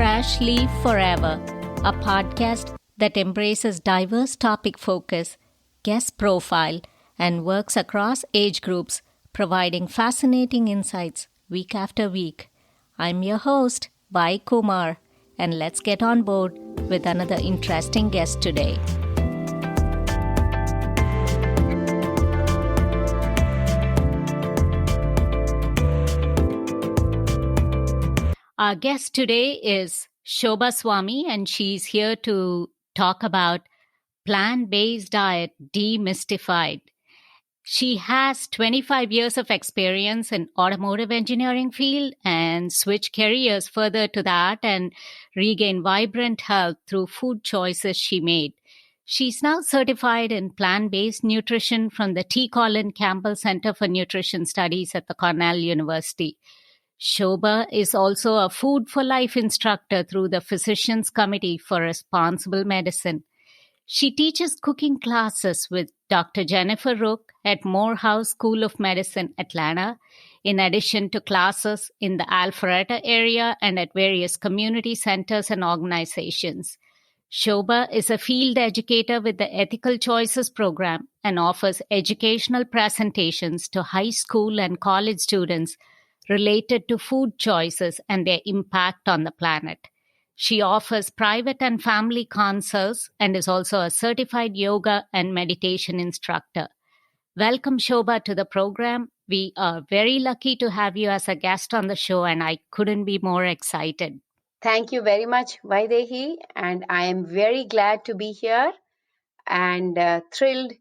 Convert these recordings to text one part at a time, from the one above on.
Fresh Leaf Forever, a podcast that embraces diverse topic focus, guest profile, and works across age groups, providing fascinating insights week after week. I'm your host, Vai Kumar, and let's get on board with another interesting guest today. Our guest today is Shobha Swamy, and she's here to talk about plant-based diet demystified. She has 25 years of experience in automotive engineering field and switched careers further to that and regained vibrant health through food choices she made. She's now certified in plant-based nutrition from the T.Colin Campbell Center for Nutrition Studies at the Cornell University. Shobha is also a Food for Life instructor through the Physicians Committee for Responsible Medicine. She teaches cooking classes with Dr. Jennifer Rooke at Morehouse School of Medicine, Atlanta, in addition to classes in the Alpharetta area and at various community centers and organizations. Shobha is a field educator with the Ethical Choices program and offers educational presentations to high school and college students related to food choices and their impact on the planet. She offers private and family consults and is also a certified yoga and meditation instructor. Welcome, Shobha, to the program. We are very lucky to have you as a guest on the show, and I couldn't be more excited. Thank you very much, Vaidehi, and I am very glad to be here and thrilled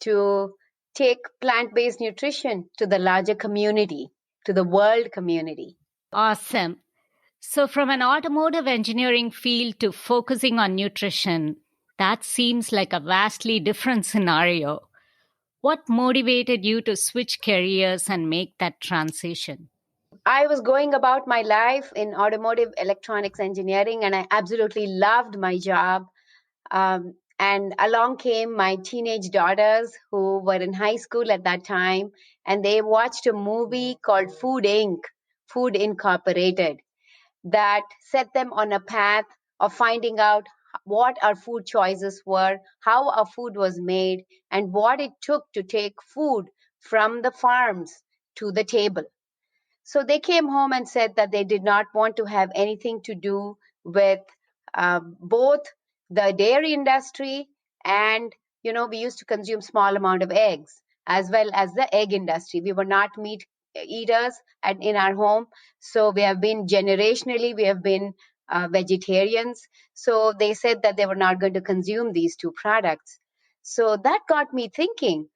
to take plant-based nutrition to the larger community, to the world community. Awesome. So from an automotive engineering field to focusing on nutrition, that seems like a vastly different scenario. What motivated you to switch careers and make that transition? I was going about my life in automotive electronics engineering, and I absolutely loved my job. And along came my teenage daughters who were in high school at that time, and they watched a movie called Food Inc., Food Incorporated, that set them on a path of finding out what our food choices were, how our food was made, and what it took to take food from the farms to the table. So they came home and said that they did not want to have anything to do with both the dairy industry and, we used to consume small amount of eggs, as well as the egg industry. We were not meat eaters in our home. So we have been vegetarians. So they said that they were not going to consume these two products. So that got me thinking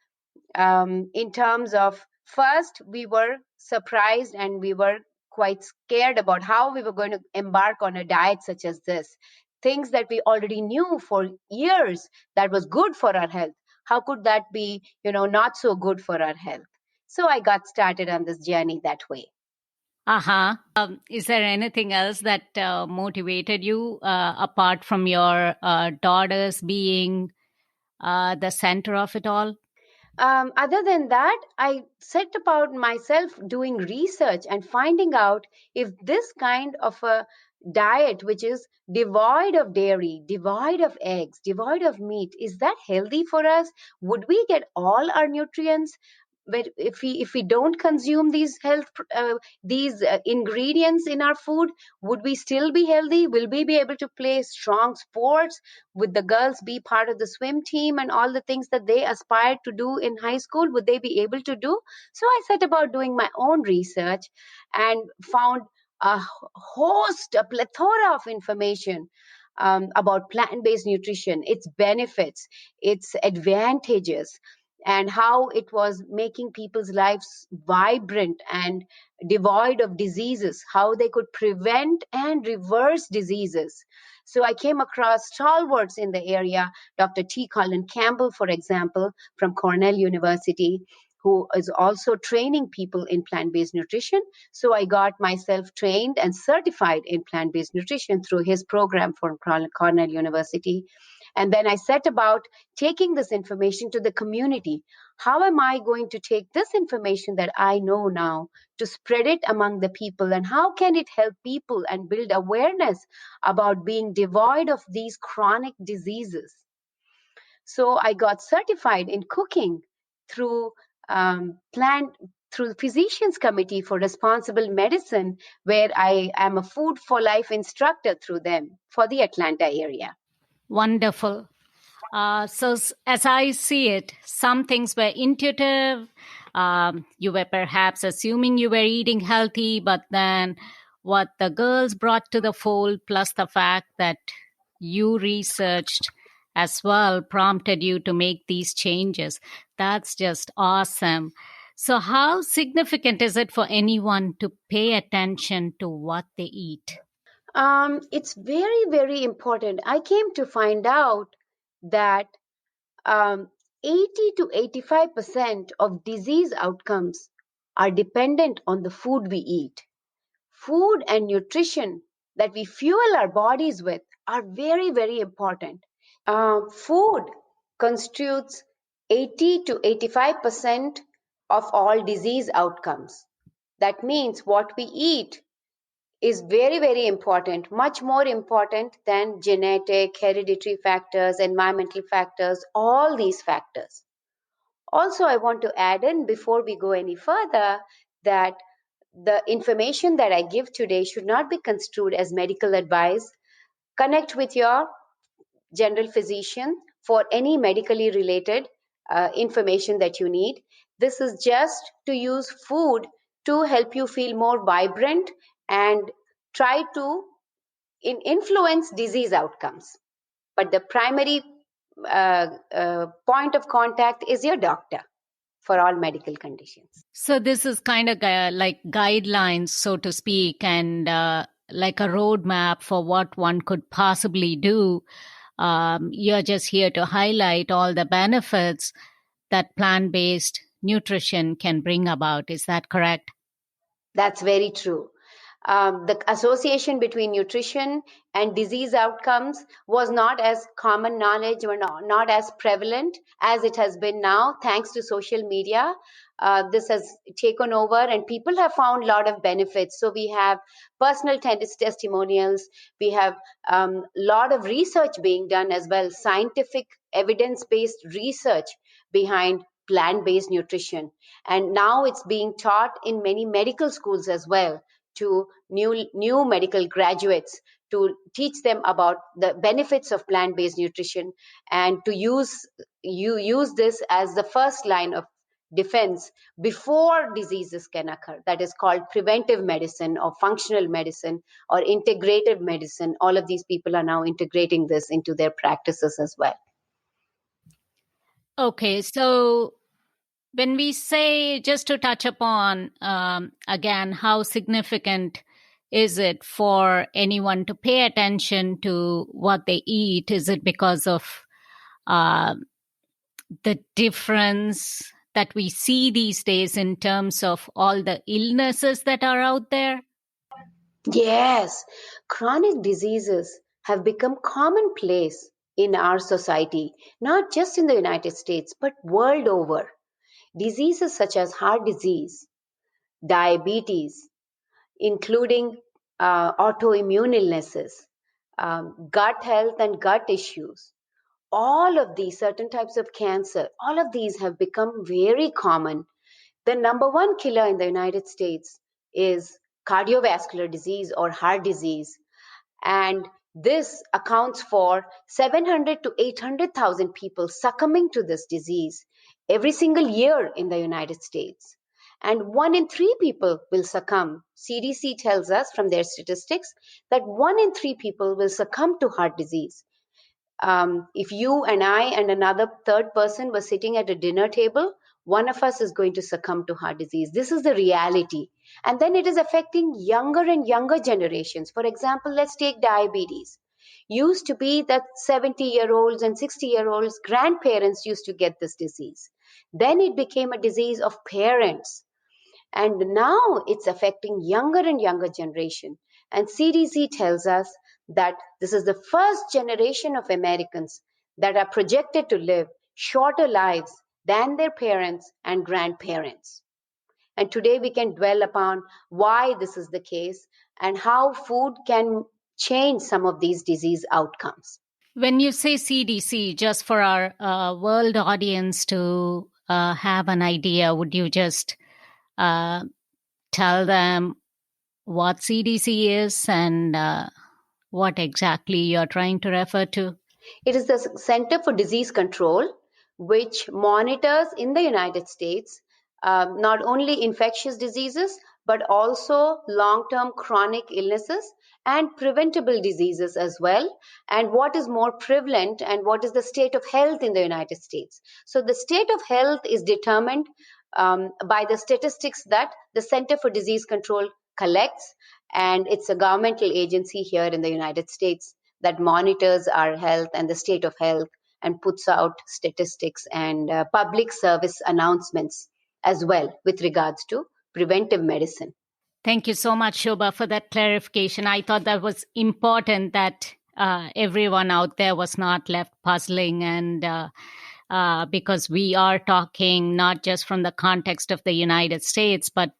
in terms of, first, we were surprised and we were quite scared about how we were going to embark on a diet such as this. Things that we already knew for years that was good for our health. How could that be, not so good for our health? So I got started on this journey that way. Is there anything else that motivated you apart from your daughters being the center of it all? Other than that, I set about myself doing research and finding out if this kind of a diet, which is devoid of dairy, devoid of eggs, devoid of meat, is that healthy for us? Would we get all our nutrients? But if we don't consume these ingredients in our food, would we still be healthy? Will we be able to play strong sports? Would the girls be part of the swim team and all the things that they aspired to do in high school? Would they be able to do? So I set about doing my own research and found a plethora of information about plant-based nutrition, its benefits, its advantages, and how it was making people's lives vibrant and devoid of diseases, how they could prevent and reverse diseases. So I came across stalwarts in the area, Dr. T.Colin Campbell, for example, from Cornell University, who is also training people in plant-based nutrition. So I got myself trained and certified in plant-based nutrition through his program from Cornell University. And then I set about taking this information to the community. How am I going to take this information that I know now to spread it among the people? And how can it help people and build awareness about being devoid of these chronic diseases? So I got certified in cooking through through the Physicians Committee for Responsible Medicine, where I am a Food for Life instructor through them for the Atlanta area. Wonderful. As I see it, some things were intuitive. You were perhaps assuming you were eating healthy, but then what the girls brought to the fold, plus the fact that you researched as well, prompted you to make these changes. That's just awesome. So, how significant is it for anyone to pay attention to what they eat? It's very, very important. I came to find out that 80 to 85% of disease outcomes are dependent on the food we eat. Food and nutrition that we fuel our bodies with are very, very important. Food constitutes 80 to 85% of all disease outcomes. That means what we eat is very, very important, much more important than genetic, hereditary factors, environmental factors, all these factors. Also, I want to add in before we go any further that the information that I give today should not be construed as medical advice. Connect with your general physician for any medically related information that you need. This is just to use food to help you feel more vibrant and try to influence disease outcomes. But the primary point of contact is your doctor for all medical conditions. So this is kind of like guidelines, so to speak, and like a roadmap for what one could possibly do. You're just here to highlight all the benefits that plant-based nutrition can bring about. Is that correct? That's very true. The association between nutrition and disease outcomes was not as common knowledge or not as prevalent as it has been now, thanks to social media. This has taken over and people have found a lot of benefits. So we have personal testimonials. We have a lot of research being done as well, scientific evidence-based research behind plant-based nutrition. And now it's being taught in many medical schools as well to new medical graduates to teach them about the benefits of plant-based nutrition and to use this as the first line of defense before diseases can occur. That is called preventive medicine or functional medicine or integrative medicine. All of these people are now integrating this into their practices as well. Okay, so when we say, just to touch upon again, how significant is it for anyone to pay attention to what they eat? Is it because of the difference that we see these days in terms of all the illnesses that are out there? Yes, chronic diseases have become commonplace in our society, not just in the United States, but world over. Diseases such as heart disease, diabetes, including autoimmune illnesses, gut health and gut issues, all of these, certain types of cancer, all of these have become very common. The number one killer in the United States is cardiovascular disease or heart disease. And this accounts for 700 to 800,000 people succumbing to this disease every single year in the United States. And 1 in 3 people will succumb. CDC tells us from their statistics that 1 in 3 people will succumb to heart disease. If you and I and another third person were sitting at a dinner table, one of us is going to succumb to heart disease. This is the reality. And then it is affecting younger and younger generations. For example, let's take diabetes. Used to be that 70-year-olds and 60-year-olds grandparents used to get this disease. Then it became a disease of parents. And now it's affecting younger and younger generation. And CDC tells us that this is the first generation of Americans that are projected to live shorter lives than their parents and grandparents. And today we can dwell upon why this is the case and how food can change some of these disease outcomes. When you say CDC, just for our world audience to have an idea, would you just uh, tell them what CDC is and what exactly you're trying to refer to? It is the Center for Disease Control, which monitors in the United States not only infectious diseases, but also long term chronic illnesses and preventable diseases as well, and what is more prevalent and what is the state of health in the United States. So, the state of health is determined by the statistics that the Center for Disease Control collects, and it's a governmental agency here in the United States that monitors our health and the state of health and puts out statistics and public service announcements as well with regards to preventive medicine. Thank you so much, Shobha, for that clarification. I thought that was important that everyone out there was not left puzzling, and because we are talking not just from the context of the United States, but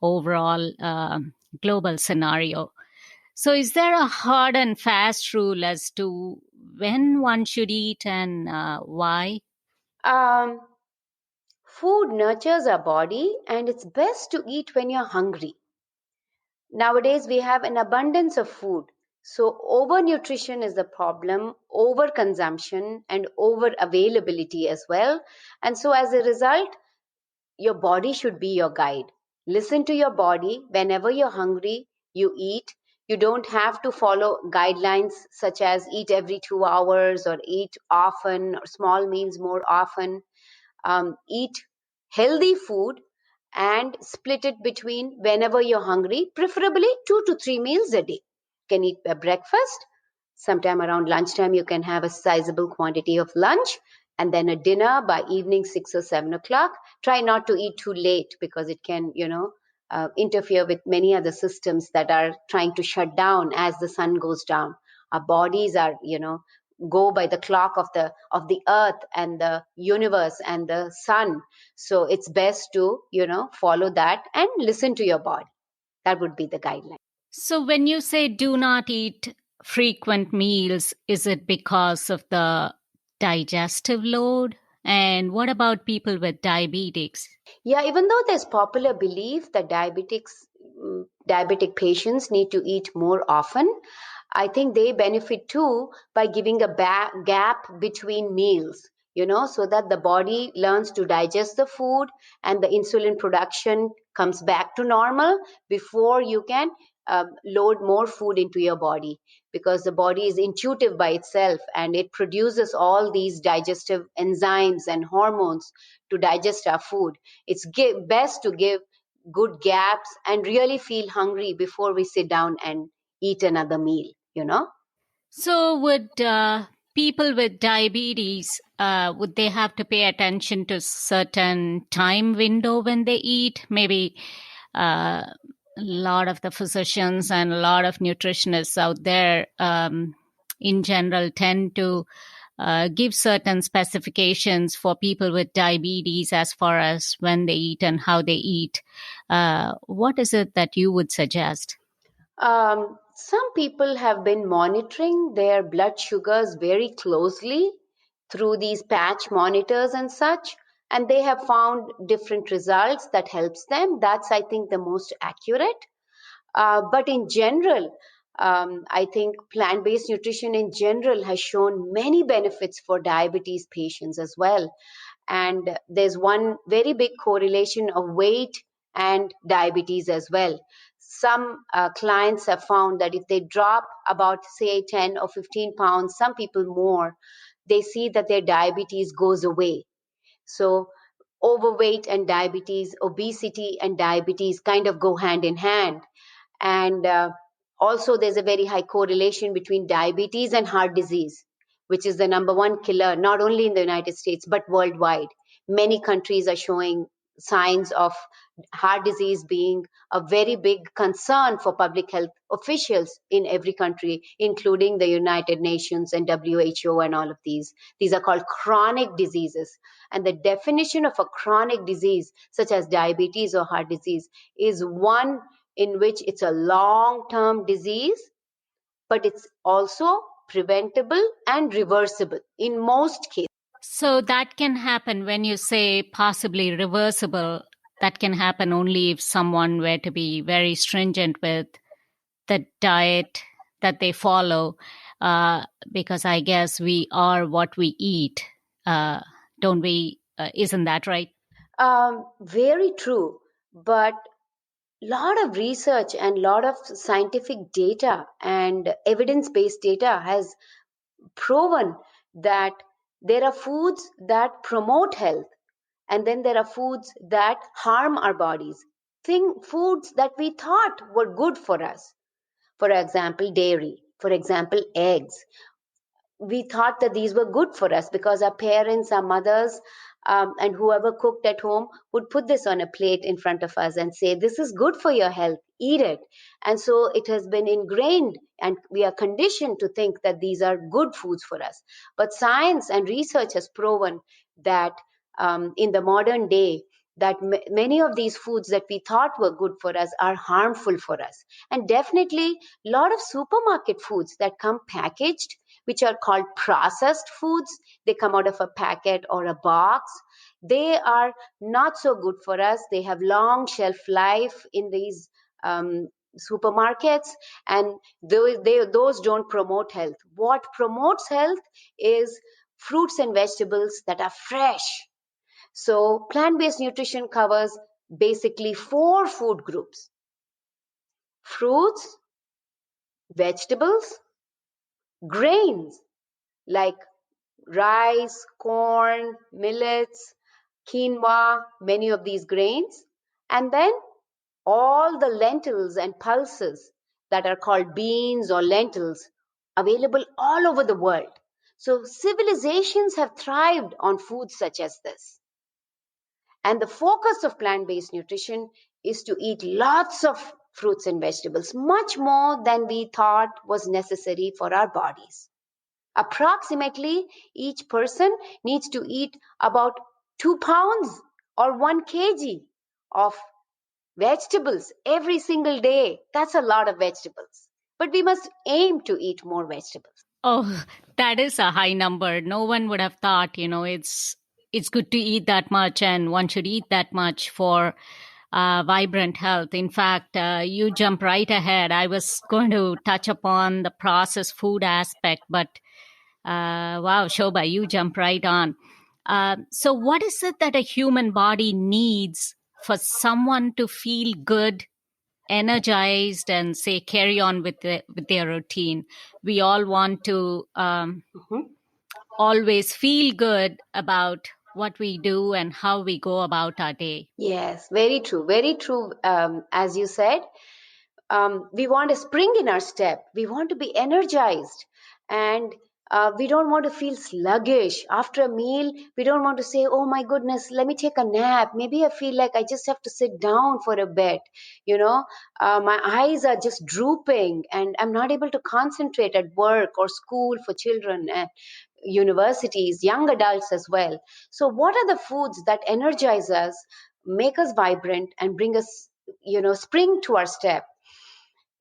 overall global scenario. So, is there a hard and fast rule as to when one should eat and why? Um, Food nurtures our body, and it's best to eat when you're hungry. Nowadays, we have an abundance of food. So, overnutrition is the problem, overconsumption, and over availability as well. And so, as a result, your body should be your guide. Listen to your body. Whenever you're hungry, you eat. You don't have to follow guidelines such as eat every 2 hours or eat often or small meals more often. Eat healthy food and split it between whenever you're hungry, preferably 2 to 3 meals a day. You can eat a breakfast. Sometime around lunchtime, you can have a sizable quantity of lunch and then a dinner by evening 6 or 7 o'clock. Try not to eat too late because it can, interfere with many other systems that are trying to shut down as the sun goes down. Our bodies are, go by the clock of the earth and the universe and the sun. So it's best to, follow that and listen to your body. That would be the guideline. So, when you say do not eat frequent meals, is it because of the digestive load? And what about people with diabetes? Yeah, even though there's popular belief that diabetic patients need to eat more often, I think they benefit too by giving a gap between meals, so that the body learns to digest the food and the insulin production comes back to normal before you can load more food into your body, because the body is intuitive by itself and it produces all these digestive enzymes and hormones to digest our food. It's best to give good gaps and really feel hungry before we sit down and eat another meal. So, would people with diabetes, would they have to pay attention to certain time window when they eat? Maybe a lot of the physicians and a lot of nutritionists out there in general tend to give certain specifications for people with diabetes as far as when they eat and how they eat. What is it that you would suggest? Some people have been monitoring their blood sugars very closely through these patch monitors and such, and they have found different results that helps them. That's, I think, the most accurate. But in general, I think plant-based nutrition in general has shown many benefits for diabetes patients as well. And there's one very big correlation of weight and diabetes as well. Some clients have found that if they drop about, say, 10 or 15 pounds, some people more, they see that their diabetes goes away. So overweight and diabetes, obesity and diabetes kind of go hand in hand. And also, there's a very high correlation between diabetes and heart disease, which is the number one killer, not only in the United States, but worldwide. Many countries are showing signs of heart disease being a very big concern for public health officials in every country, including the United Nations and WHO and all of these. These are called chronic diseases. And the definition of a chronic disease, such as diabetes or heart disease, is one in which it's a long-term disease, but it's also preventable and reversible in most cases. So that can happen when you say possibly reversible. That can happen only if someone were to be very stringent with the diet that they follow, because I guess we are what we eat, don't we? Isn't that right? Very true. But lot of research and lot of scientific data and evidence-based data has proven that there are foods that promote health, and then there are foods that harm our bodies. Foods that we thought were good for us. For example, dairy. For example, eggs. We thought that these were good for us because our parents, our mothers, and whoever cooked at home would put this on a plate in front of us and say, this is good for your health, eat it. And so it has been ingrained and we are conditioned to think that these are good foods for us. But science and research has proven that in the modern day, that many of these foods that we thought were good for us are harmful for us. And definitely a lot of supermarket foods that come packaged, which are called processed foods, they come out of a packet or a box. They are not so good for us. They have long shelf life in these supermarkets, and those don't promote health. What promotes health is fruits and vegetables that are fresh. So plant-based nutrition covers basically 4 food groups: fruits, vegetables, grains like rice, corn, millets, quinoa, many of these grains, and then all the lentils and pulses that are called beans or lentils available all over the world. So civilizations have thrived on foods such as this. And the focus of plant-based nutrition is to eat lots of fruits and vegetables, much more than we thought was necessary for our bodies. Approximately, each person needs to eat about 2 pounds or 1 kg of vegetables every single day. That's a lot of vegetables. But we must aim to eat more vegetables. Oh, that is a high number. No one would have thought, it's good to eat that much, and one should eat that much for vibrant health. In fact, you jump right ahead. I was going to touch upon the processed food aspect, but wow, Shobha, you jump right on. So what is it that a human body needs for someone to feel good, energized, and say carry on with their routine? We all want to always feel good about what we do and how we go about our day. Yes, very true. Very true. As you said, we want a spring in our step. We want to be energized, and we don't want to feel sluggish after a meal. We don't want to say, oh my goodness, let me take a nap. Maybe I feel like I just have to sit down for a bit. My eyes are just drooping and I'm not able to concentrate at work or school for children and universities, young adults as well. So what are the foods that energize us, make us vibrant, and bring us, spring to our step?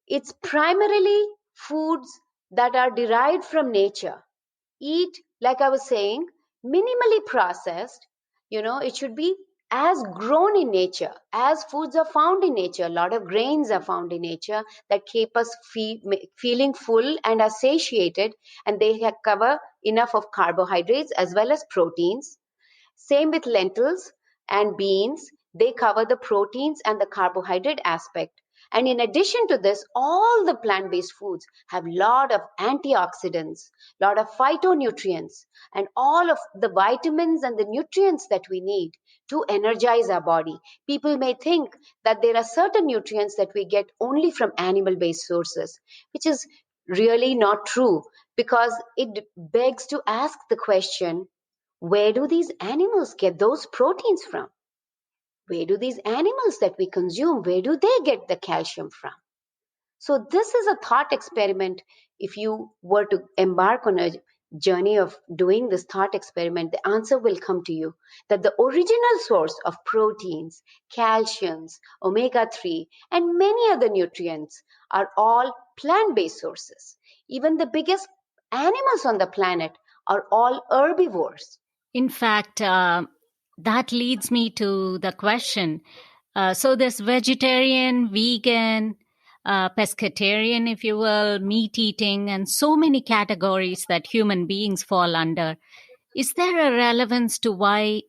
It's primarily foods that are derived from nature. Eat, like I was saying, minimally processed. It should be as grown in nature, as foods are found in nature. A lot of grains are found in nature that keep us feeling full and are satiated, and they cover enough of carbohydrates as well as proteins. Same with lentils and beans. They cover the proteins and the carbohydrate aspect. And in addition to this, all the plant-based foods have a lot of antioxidants, a lot of phytonutrients, and all of the vitamins and the nutrients that we need to energize our body. People may think that there are certain nutrients that we get only from animal-based sources, which is really not true, because it begs to ask the question, where do these animals get those proteins from? where do these animals that we consume, where do they get the calcium from? So this is a thought experiment. If you were to embark on a journey of doing this thought experiment, the answer will come to you that the original source of proteins, calciums, omega-3, and many other nutrients are all plant-based sources. Even the biggest animals on the planet are all herbivores. In fact, that leads me to the question. So this vegetarian, vegan, pescatarian, if you will, meat eating, and so many categories that human beings fall under. Is there a relevance to why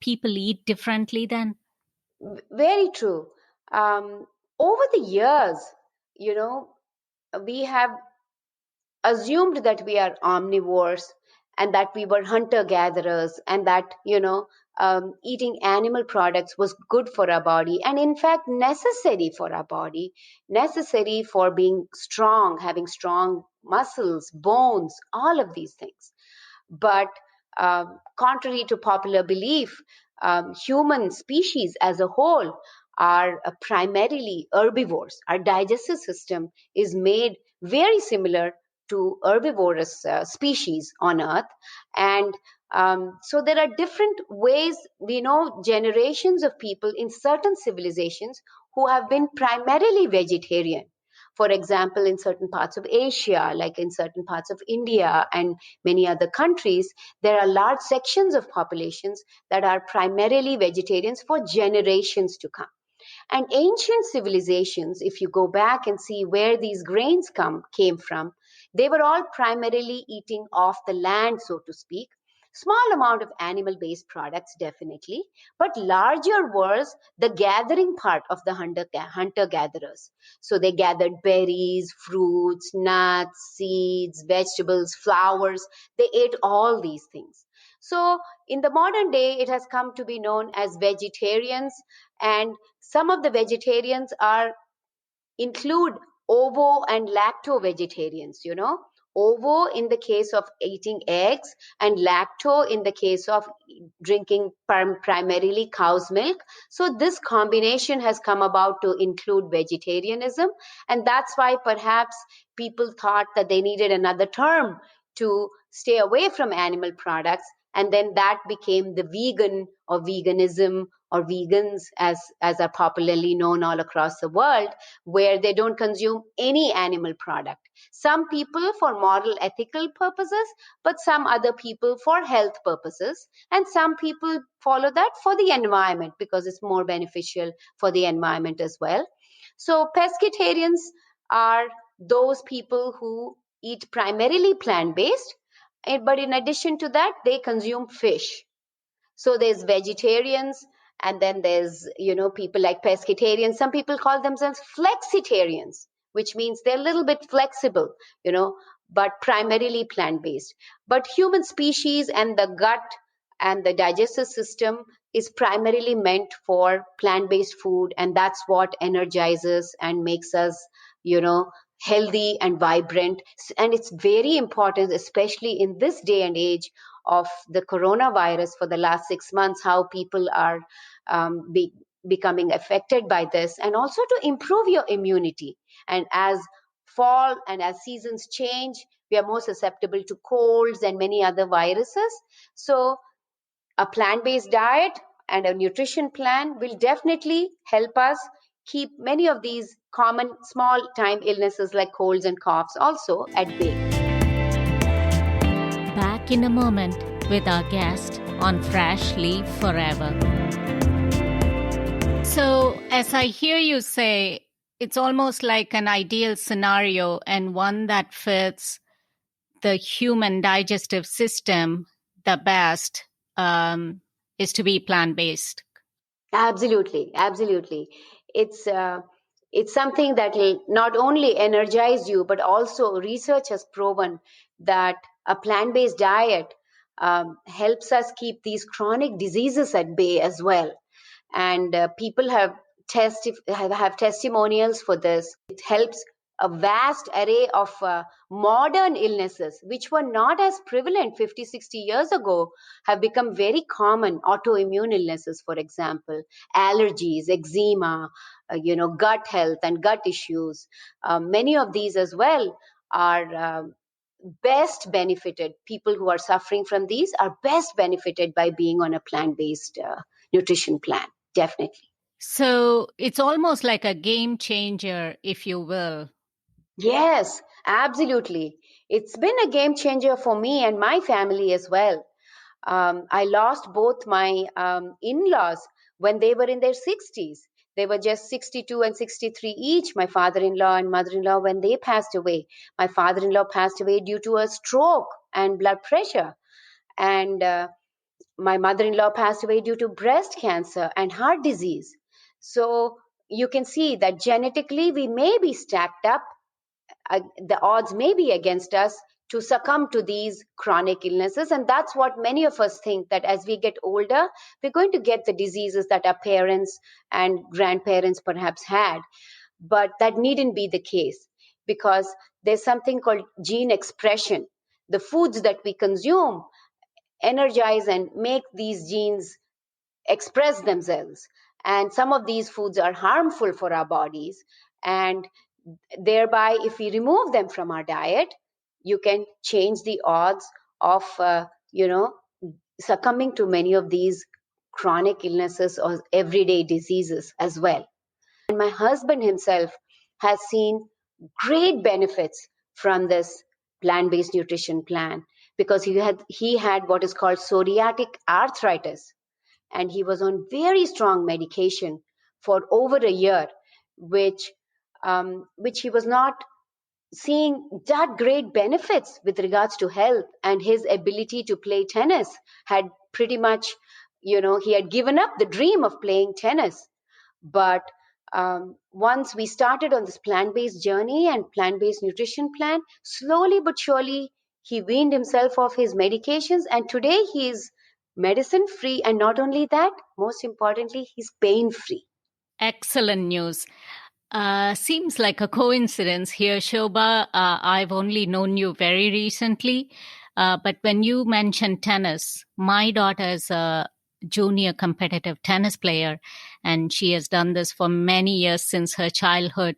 people eat differently then? Very true. Over the years, we have assumed that we are omnivores and that we were hunter gatherers and that eating animal products was good for our body and in fact necessary for our body, necessary for being strong, having strong muscles, bones, all of these things. But contrary to popular belief, human species as a whole are primarily herbivores. Our digestive system is made very similar to herbivorous species on Earth. And so there are different ways, we know generations of people in certain civilizations who have been primarily vegetarian. For example, in certain parts of Asia, like in certain parts of India and many other countries, there are large sections of populations that are primarily vegetarians for generations to come. And ancient civilizations, if you go back and see where these grains came from, they were all primarily eating off the land, so to speak. Small amount of animal-based products, definitely, but larger was the gathering part of the hunter-gatherers. So they gathered berries, fruits, nuts, seeds, vegetables, flowers. They ate all these things. So in the modern day, it has come to be known as vegetarians, and some of the vegetarians include ovo and lacto vegetarians, ovo in the case of eating eggs and lacto in the case of drinking primarily cow's milk. So this combination has come about to include vegetarianism, and that's why perhaps people thought that they needed another term to stay away from animal products, and then that became the vegan or veganism or vegans as are popularly known all across the world, where they don't consume any animal product. Some people for moral ethical purposes, but some other people for health purposes, and some people follow that for the environment because it's more beneficial for the environment as well. So pescatarians are those people who eat primarily plant-based, but in addition to that, they consume fish. So there's vegetarians, and then there's, people like pescatarians. Some people call themselves flexitarians, which means they're a little bit flexible, but primarily plant-based. But human species and the gut and the digestive system is primarily meant for plant-based food, and that's what energizes and makes us, healthy and vibrant. And it's very important, especially in this day and age of the coronavirus for the last 6 months, how people are becoming affected by this, and also to improve your immunity. And as fall and as seasons change, we are more susceptible to colds and many other viruses. So a plant-based diet and a nutrition plan will definitely help us keep many of these common small time illnesses like colds and coughs also at bay. Back in a moment with our guest on Fresh Leaf Forever. So, as I hear you say, it's almost like an ideal scenario and one that fits the human digestive system the best is to be plant-based. Absolutely. It's something that will not only energize you, but also research has proven that a plant-based diet helps us keep these chronic diseases at bay as well. And people have testimonials for this. It helps a vast array of modern illnesses, which were not as prevalent 50, 60 years ago, have become very common. Autoimmune illnesses, for example, allergies, eczema, gut health and gut issues. Many of these as well are best benefited. People who are suffering from these are best benefited by being on a plant-based nutrition plan, definitely. So it's almost like a game changer, if you will. Yes, absolutely. It's been a game changer for me and my family as well. I lost both my in-laws when they were in their 60s. They were just 62 and 63 each, my father-in-law and mother-in-law, when they passed away. My father-in-law passed away due to a stroke and blood pressure. And my mother-in-law passed away due to breast cancer and heart disease. So you can see that genetically we may be stacked up. The odds may be against us to succumb to these chronic illnesses. And that's what many of us think, that as we get older, we're going to get the diseases that our parents and grandparents perhaps had. But that needn't be the case, because there's something called gene expression. The foods that we consume energize and make these genes express themselves. And some of these foods are harmful for our bodies. And thereby, if we remove them from our diet, you can change the odds of, succumbing to many of these chronic illnesses or everyday diseases as well. And my husband himself has seen great benefits from this plant-based nutrition plan, because he had what is called psoriatic arthritis, and he was on very strong medication for over a year, which he was not seeing that great benefits with regards to health, and his ability to play tennis had pretty much, he had given up the dream of playing tennis. But once we started on this plant-based journey and plant-based nutrition plan, slowly but surely he weaned himself off his medications, and today he is medicine free. And not only that, most importantly, he's pain free. Excellent news. Seems like a coincidence here, Shobha. I've only known you very recently. But when you mentioned tennis, my daughter is a junior competitive tennis player, and she has done this for many years since her childhood.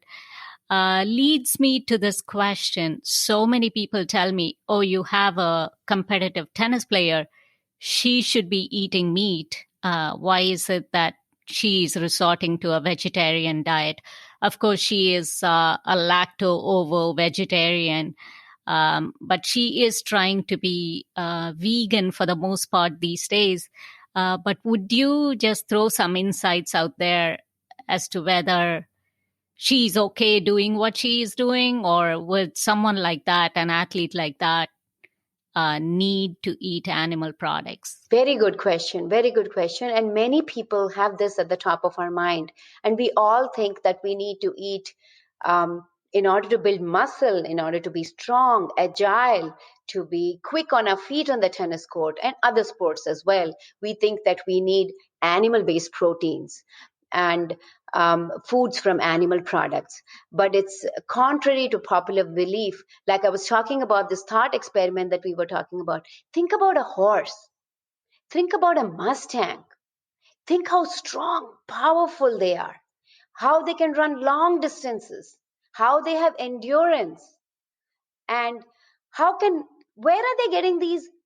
Leads me to this question. So many people tell me, oh, you have a competitive tennis player. She should be eating meat. Why is it that she's resorting to a vegetarian diet? Of course, she is a lacto-ovo vegetarian, but she is trying to be vegan for the most part these days. But would you just throw some insights out there as to whether she's okay doing what she is doing, or would someone like that, an athlete like that, need to eat animal products? Very good question. Very good question. And many people have this at the top of our mind. And we all think that we need to eat in order to build muscle, in order to be strong, agile, to be quick on our feet on the tennis court and other sports as well. We think that we need animal-based proteins and foods from animal products. But it's contrary to popular belief. Like I was talking about this thought experiment that we were talking about. Think about a horse. Think about a Mustang. Think how strong, powerful they are, how they can run long distances, how they have endurance, and where are they getting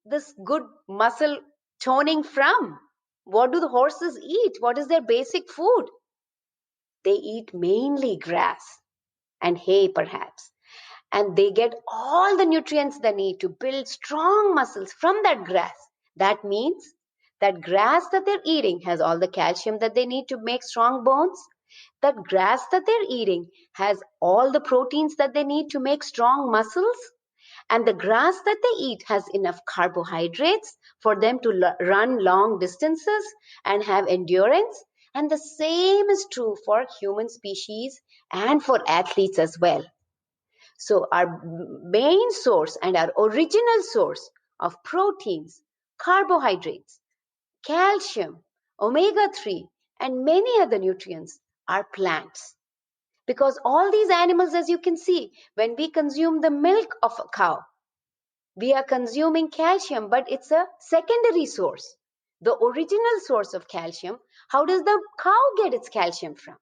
this good muscle toning from? What do the horses eat? What is their basic food? They eat mainly grass and hay, perhaps. And they get all the nutrients they need to build strong muscles from that grass. That means that grass that they're eating has all the calcium that they need to make strong bones. That grass that they're eating has all the proteins that they need to make strong muscles. And the grass that they eat has enough carbohydrates for them to run long distances and have endurance. And the same is true for human species and for athletes as well. So our main source and our original source of proteins, carbohydrates, calcium, omega-3, and many other nutrients are plants. Because all these animals, as you can see, when we consume the milk of a cow, we are consuming calcium, but it's a secondary source. The original source of calcium, how does the cow get its calcium from?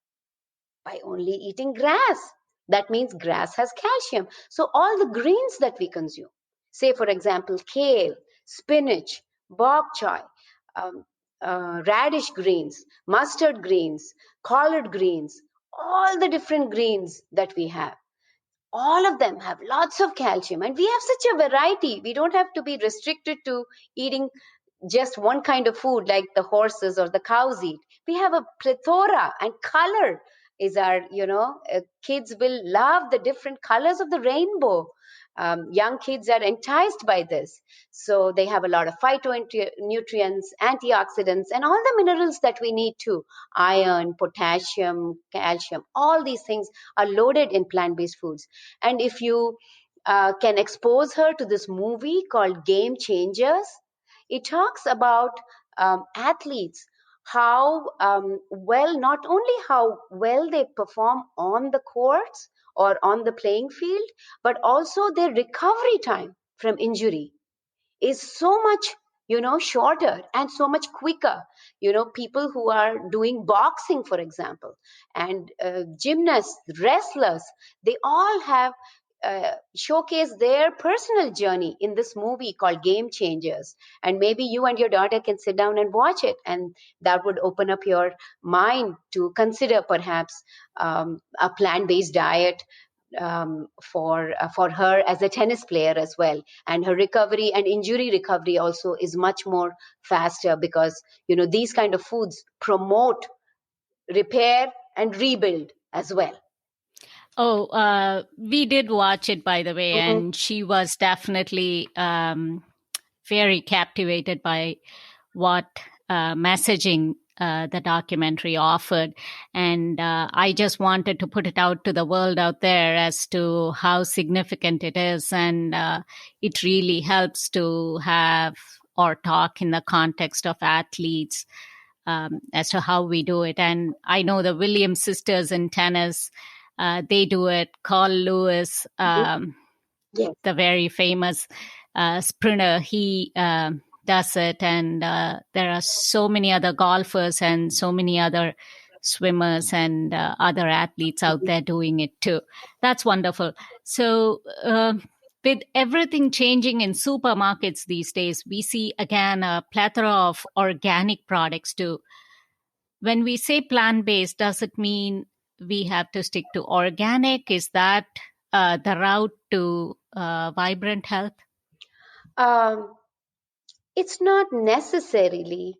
By only eating grass. That means grass has calcium. So all the greens that we consume, say for example, kale, spinach, bok choy, um, radish greens, mustard greens, collard greens, all the different greens that we have, all of them have lots of calcium, and we have such a variety. We don't have to be restricted to eating just one kind of food like the horses or the cows eat. We have a plethora, and color is our, kids will love the different colors of the rainbow. Young kids are enticed by this. So they have a lot of phytonutrients, antioxidants, and all the minerals that we need too. Iron, potassium, calcium, all these things are loaded in plant-based foods. And if you can expose her to this movie called Game Changers, it talks about athletes, how well, not only how well they perform on the courts or on the playing field, but also their recovery time from injury is so much shorter and so much quicker. People who are doing boxing, for example, and gymnasts, wrestlers, they all have showcased their personal journey in this movie called Game Changers. And maybe you and your daughter can sit down and watch it, and that would open up your mind to consider perhaps a plant-based diet for her as a tennis player as well. And her recovery and injury recovery also is much more faster, because these kind of foods promote repair and rebuild as well. Oh, we did watch it, by the way, Mm-hmm. and she was definitely very captivated by what messaging the documentary offered. And I just wanted to put it out to the world out there as to how significant it is. And it really helps to have or talk in the context of athletes as to how we do it. And I know the Williams sisters in tennis, they do it. Carl Lewis, Yes. the very famous sprinter, he does it. And there are so many other golfers and so many other swimmers and other athletes out there doing it too. That's wonderful. So with everything changing in supermarkets these days, we see again a plethora of organic products too. When we say plant-based, does it mean we have to stick to organic? Is that the route to vibrant health? It's not necessarily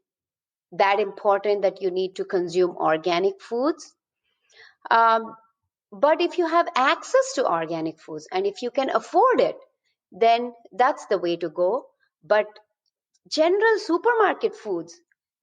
that important that you need to consume organic foods. But if you have access to organic foods and if you can afford it, then that's the way to go. But general supermarket foods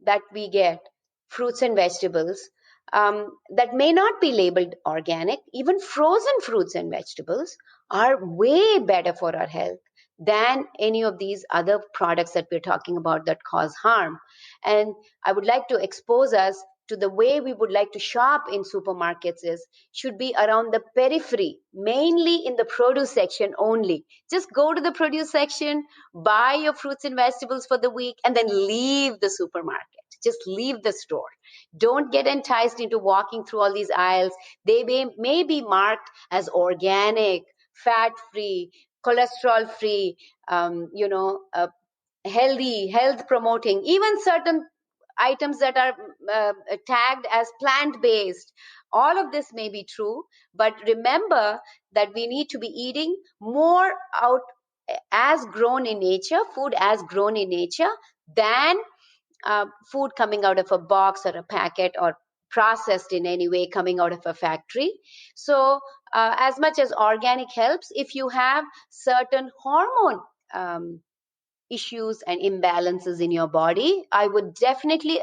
that we get, fruits and vegetables, that may not be labeled organic, even frozen fruits and vegetables, are way better for our health than any of these other products that we're talking about that cause harm. And I would like to expose us to the way we would like to shop in supermarkets should be around the periphery, mainly in the produce section only. Just go to the produce section, buy your fruits and vegetables for the week, and then leave the supermarket. Just leave the store. Don't get enticed into walking through all these aisles. They may be marked as organic, fat-free, cholesterol-free, healthy, health promoting, even certain items that are tagged as plant-based. All of this may be true, but remember that we need to be eating more out as grown in nature, food as grown in nature, than food coming out of a box or a packet or processed in any way coming out of a factory. So as much as organic helps, if you have certain hormone issues and imbalances in your body, I would definitely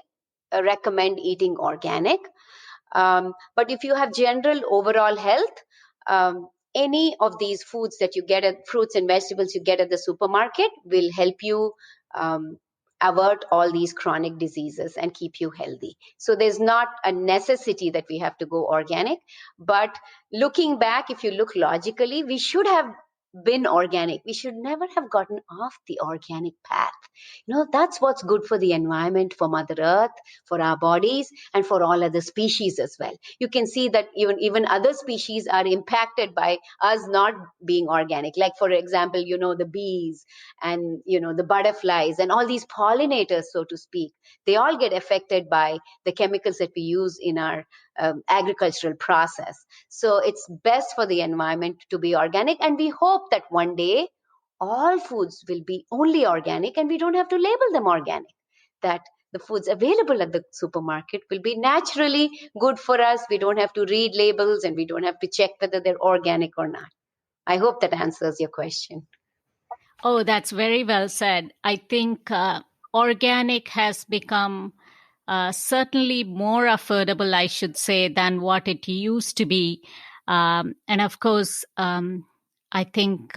recommend eating organic. But if you have general overall health, any of these foods that you get at fruits and vegetables you get at the supermarket will help you avert all these chronic diseases and keep you healthy. So there's not a necessity that we have to go organic. But looking back, if you look logically, we should have been organic. We should never have gotten off the organic path. That's what's good for the environment, for Mother Earth, for our bodies, and for all other species as well. You can see that even other species are impacted by us not being organic. Like, for example, the bees and, the butterflies and all these pollinators, so to speak, they all get affected by the chemicals that we use in our agricultural process. So it's best for the environment to be organic. And we hope that one day all foods will be only organic and we don't have to label them organic. That the foods available at the supermarket will be naturally good for us. We don't have to read labels and we don't have to check whether they're organic or not. I hope that answers your question. Oh, that's very well said. I think organic has become certainly more affordable, I should say, than what it used to be. And of course, I think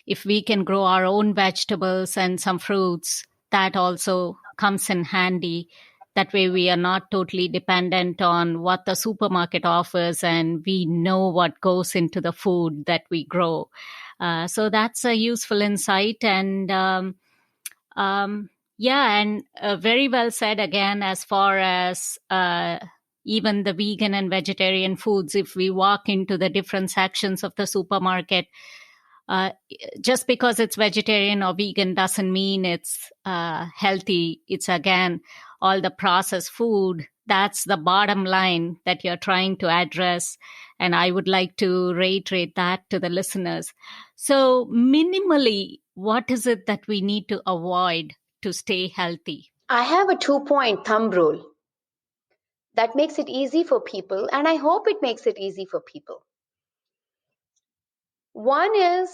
if we can grow our own vegetables and some fruits, that also comes in handy. That way we are not totally dependent on what the supermarket offers, and we know what goes into the food that we grow. So that's a useful insight. And yeah, and very well said again, as far as even the vegan and vegetarian foods. If we walk into the different sections of the supermarket, just because it's vegetarian or vegan doesn't mean it's healthy. It's, again, all the processed food. That's the bottom line that you're trying to address. And I would like to reiterate that to the listeners. So minimally, what is it that we need to avoid to stay healthy? I have a 2-point thumb rule that makes it easy for people, and I hope it makes it easy for people. One is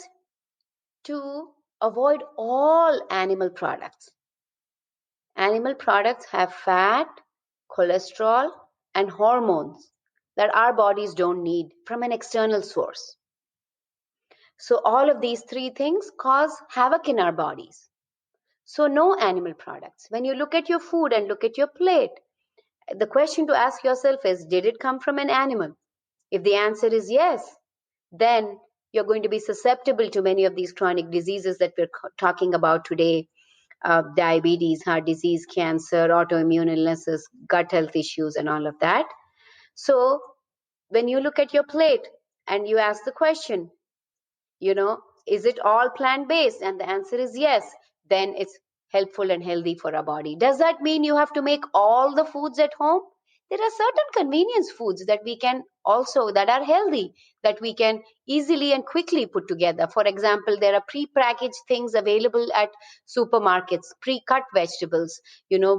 to avoid all animal products. Animal products have fat, cholesterol, and hormones that our bodies don't need from an external source. So all of these three things cause havoc in our bodies. So no animal products. When you look at your food and look at your plate, the question to ask yourself is, did it come from an animal? If the answer is yes, then you're going to be susceptible to many of these chronic diseases that we're talking about today. Diabetes, heart disease, cancer, autoimmune illnesses, gut health issues, and all of that. So when you look at your plate and you ask the question, is it all plant-based? And the answer is yes, then it's helpful and healthy for our body. Does that mean you have to make all the foods at home? There are certain convenience foods that we can also, that are healthy, that we can easily and quickly put together. For example, there are pre-packaged things available at supermarkets, pre-cut vegetables,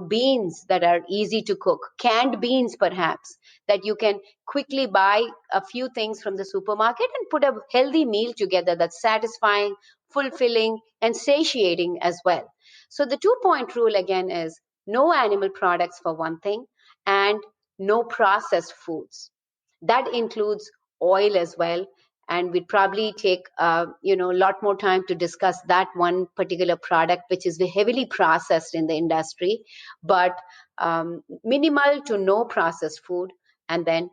beans that are easy to cook, canned beans perhaps, that you can quickly buy a few things from the supermarket and put a healthy meal together that's satisfying, fulfilling, and satiating as well. So the 2-point rule again is no animal products for one thing, and no processed foods. That includes oil as well. And we'd probably take a lot more time to discuss that one particular product, which is heavily processed in the industry, but minimal to no processed food, and then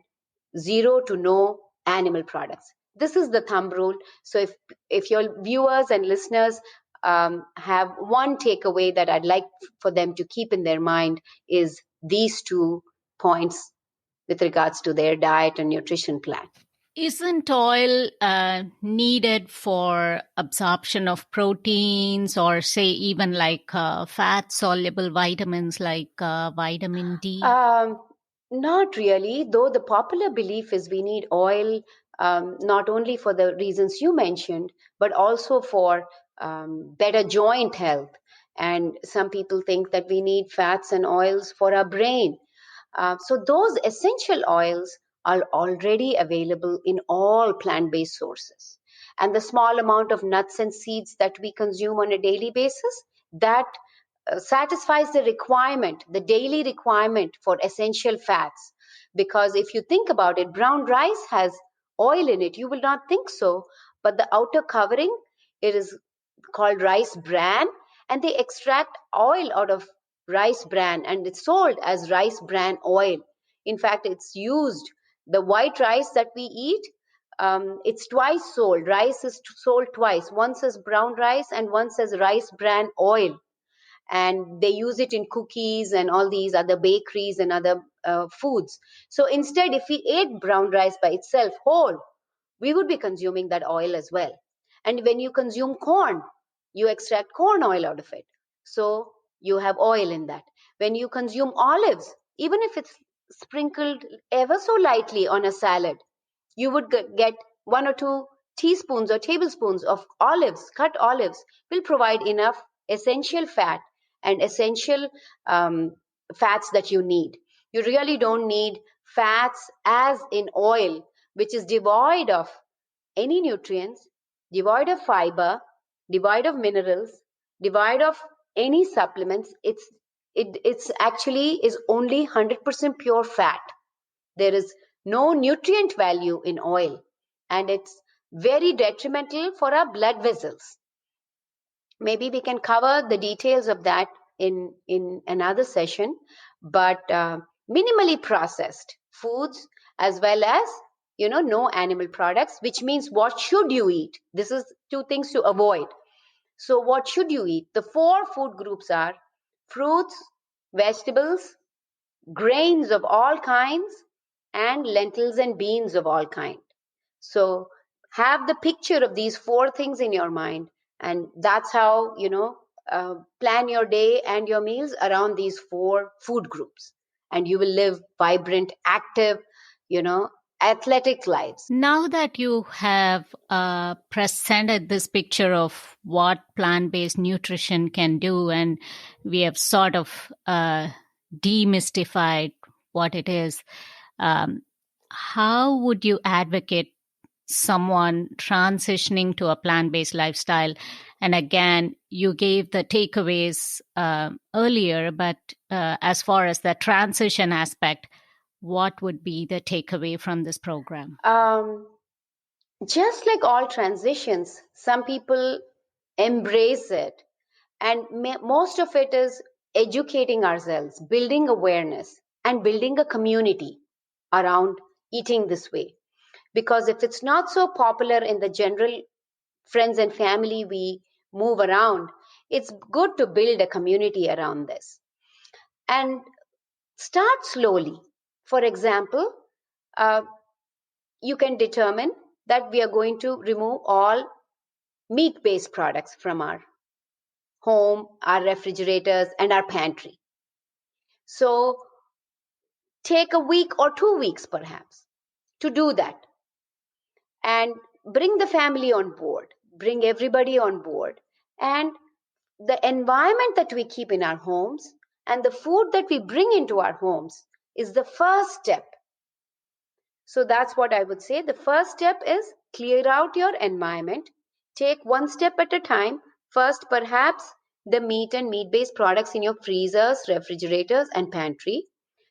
0 to no animal products. This is the thumb rule. So if your viewers and listeners have one takeaway that I'd like for them to keep in their mind, is these 2 points with regards to their diet and nutrition plan. Isn't oil needed for absorption of proteins, or say even like fat-soluble vitamins like vitamin D? Not really, though the popular belief is we need oil not only for the reasons you mentioned, but also for better joint health. And some people think that we need fats and oils for our brain. So those essential oils are already available in all plant-based sources. And the small amount of nuts and seeds that we consume on a daily basis, that satisfies the requirement, the daily requirement for essential fats. Because if you think about it, brown rice has oil in it. You will not think so, but the outer covering, it is called rice bran, and they extract oil out of rice bran, and it's sold as rice bran oil. In fact, it's used, the white rice that we eat, it's twice sold. Rice is sold twice, once as brown rice and once as rice bran oil, and they use it in cookies and all these other bakeries and other foods. So instead, if we ate brown rice by itself whole, we would be consuming that oil as well. And when you consume corn, you extract corn oil out of it, so you have oil in that. When you consume olives, even if it's sprinkled ever so lightly on a salad, you would get 1 or 2 teaspoons or tablespoons of olives, cut olives, will provide enough essential fat and essential fats that you need. You really don't need fats as in oil, which is devoid of any nutrients, devoid of fiber, devoid of minerals, devoid of any supplements. It's actually is only 100% pure fat. There is no nutrient value in oil, and it's very detrimental for our blood vessels. Maybe we can cover the details of that in another session, but minimally processed foods, as well as no animal products, which means what should you eat? This is 2 things to avoid. So what should you eat? The 4 food groups are fruits, vegetables, grains of all kinds, and lentils and beans of all kinds. So have the picture of these 4 things in your mind, and that's how plan your day and your meals around these 4 food groups, and you will live vibrant, active, athletic lives. Now that you have presented this picture of what plant-based nutrition can do, and we have sort of demystified what it is, how would you advocate someone transitioning to a plant-based lifestyle? And again, you gave the takeaways earlier, but as far as the transition aspect, what would be the takeaway from this program? Just like all transitions, some people embrace it, and most of it is educating ourselves, building awareness, and building a community around eating this way. Because if it's not so popular in the general friends and family we move around, it's good to build a community around this. And start slowly. For example, you can determine that we are going to remove all meat-based products from our home, our refrigerators, and our pantry. So take a week or 2 weeks perhaps to do that, and bring the family on board, bring everybody on board. And the environment that we keep in our homes and the food that we bring into our homes is the first step. So that's what I would say. The first step is clear out your environment. Take 1 step at a time. First, perhaps the meat and meat-based products in your freezers, refrigerators, and pantry.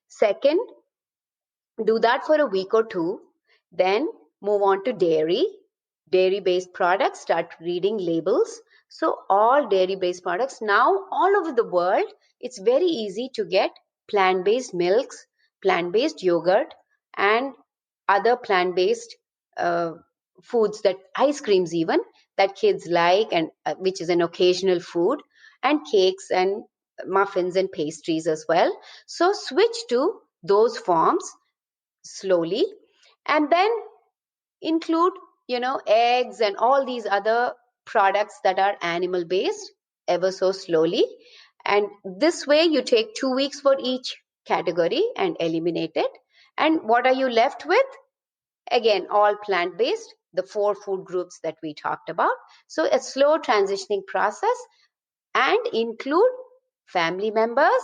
Second, do that for a week or 2. Then move on to dairy-based products. Start reading labels. So all dairy-based products. Now, all over the world, it's very easy to get plant-based milks, plant-based yogurt, and other plant-based foods, that ice creams even, that kids like, and which is an occasional food, and cakes and muffins and pastries as well. So switch to those forms slowly, and then include eggs and all these other products that are animal based ever so slowly. And this way you take 2 weeks for each category and eliminate it. And what are you left with? Again, all plant-based, the 4 food groups that we talked about. So a slow transitioning process, and include family members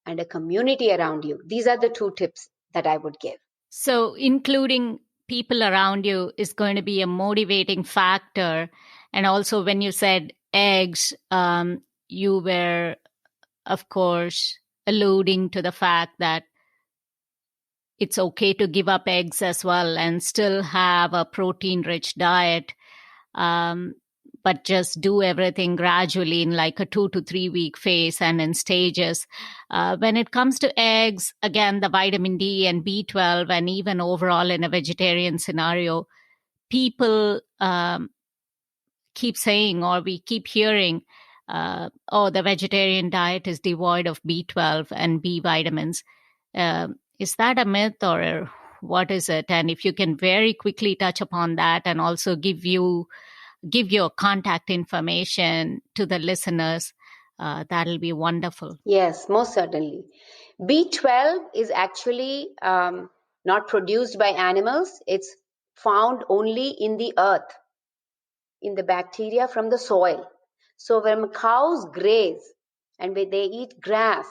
and a community around you. These are the 2 tips that I would give. So including people around you is going to be a motivating factor. And also when you said eggs, you were, of course, alluding to the fact that it's okay to give up eggs as well and still have a protein-rich diet. but just do everything gradually in like a 2 to 3 week phase and in stages. When it comes to eggs, again, the vitamin D and B12, and even overall in a vegetarian scenario, people keep saying, or we keep hearing, oh, the vegetarian diet is devoid of B12 and B vitamins. Is that a myth, or what is it? And if you can very quickly touch upon that, and also give your contact information to the listeners, that'll be wonderful. Yes, most certainly. B12 is actually not produced by animals. It's found only in the earth, in the bacteria from the soil. So when cows graze and when they eat grass,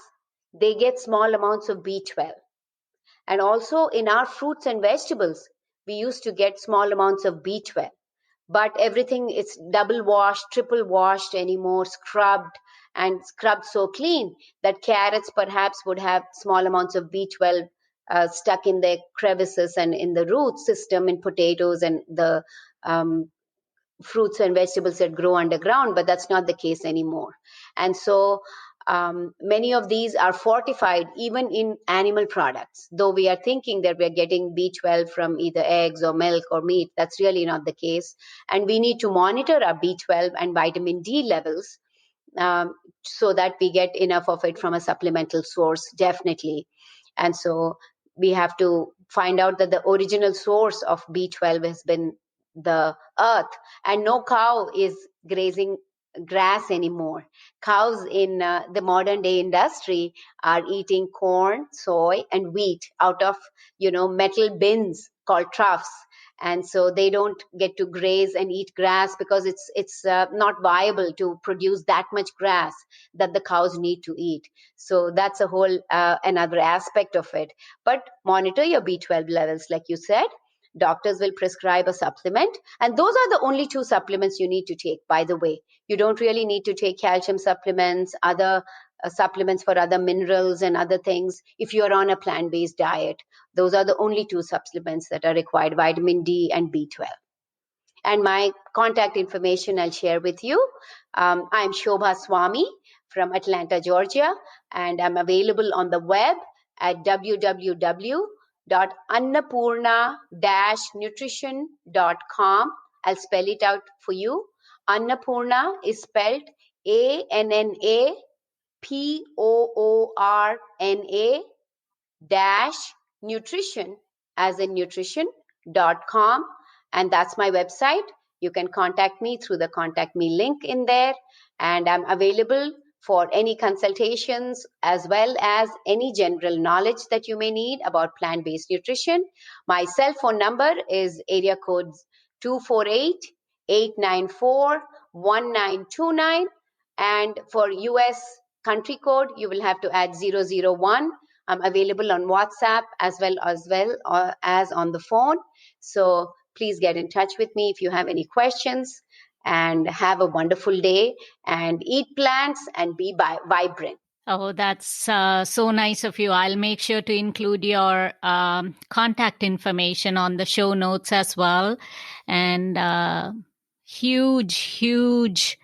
they get small amounts of B12. And also in our fruits and vegetables, we used to get small amounts of B12. But everything is double washed, triple washed anymore, scrubbed and scrubbed so clean that carrots perhaps would have small amounts of B12 stuck in their crevices and in the root system in potatoes and the fruits and vegetables that grow underground, but that's not the case anymore. And so many of these are fortified even in animal products. Though we are thinking that we're getting B12 from either eggs or milk or meat, that's really not the case. And we need to monitor our B12 and vitamin D levels so that we get enough of it from a supplemental source, definitely. And so we have to find out that the original source of B12 has been the earth, and no cow is grazing grass anymore. Cows in the modern day industry are eating corn, soy, and wheat out of metal bins called troughs, and so they don't get to graze and eat grass because it's not viable to produce that much grass that the cows need to eat. So that's a whole another aspect of it. But monitor your B12 levels, like you said. Doctors will prescribe a supplement, and those are the only two supplements you need to take, by the way. You don't really need to take calcium supplements, other supplements for other minerals and other things if you're on a plant-based diet. Those are the only two supplements that are required, vitamin D and B12. And my contact information I'll share with you. I'm Shobha Swamy from Atlanta, Georgia, and I'm available on the web at www.annapurna-nutrition.com. I'll spell it out for you. Annapurna is spelled ANNAPOORNA-nutrition, as in nutrition.com. And that's my website. You can contact me through the contact me link in there. And I'm available for any consultations as well as any general knowledge that you may need about plant-based nutrition. My cell phone number is area code 248-894-1929. And for US country code, you will have to add 001. I'm available on WhatsApp as well as on the phone. So please get in touch with me if you have any questions, and have a wonderful day and eat plants and be vibrant. Oh, that's so nice of you. I'll make sure to include your contact information on the show notes as well. And huge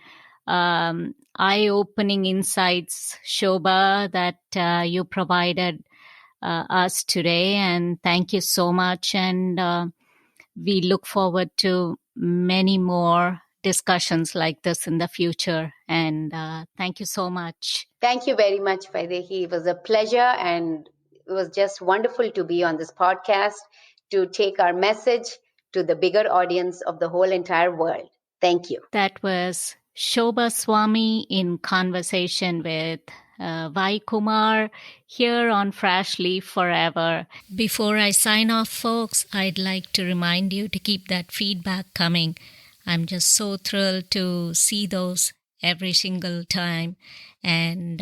eye-opening insights, Shobha, that you provided us today. And thank you so much. And we look forward to many more discussions like this in the future. And thank you so much. Thank you very much, Vaidehi. It was a pleasure, and it was just wonderful to be on this podcast to take our message to the bigger audience of the whole entire world. Thank you. That was Shobha Swamy in conversation with Vai Kumar here on Fresh Leaf Forever. Before I sign off, folks, I'd like to remind you to keep that feedback coming. I'm just so thrilled to see those every single time. And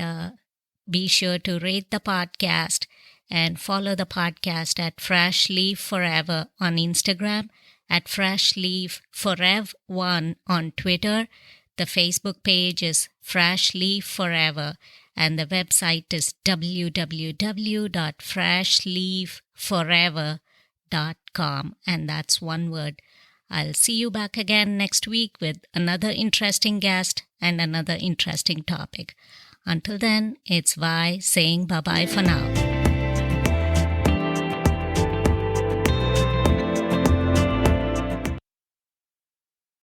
be sure to rate the podcast and follow the podcast at Fresh Leaf Forever on Instagram, at Fresh Leaf Forever1 on Twitter. The Facebook page is Fresh Leaf Forever, and the website is www.freshleafforever.com, and that's one word. I'll see you back again next week with another interesting guest and another interesting topic. Until then, it's Vi saying bye-bye for now.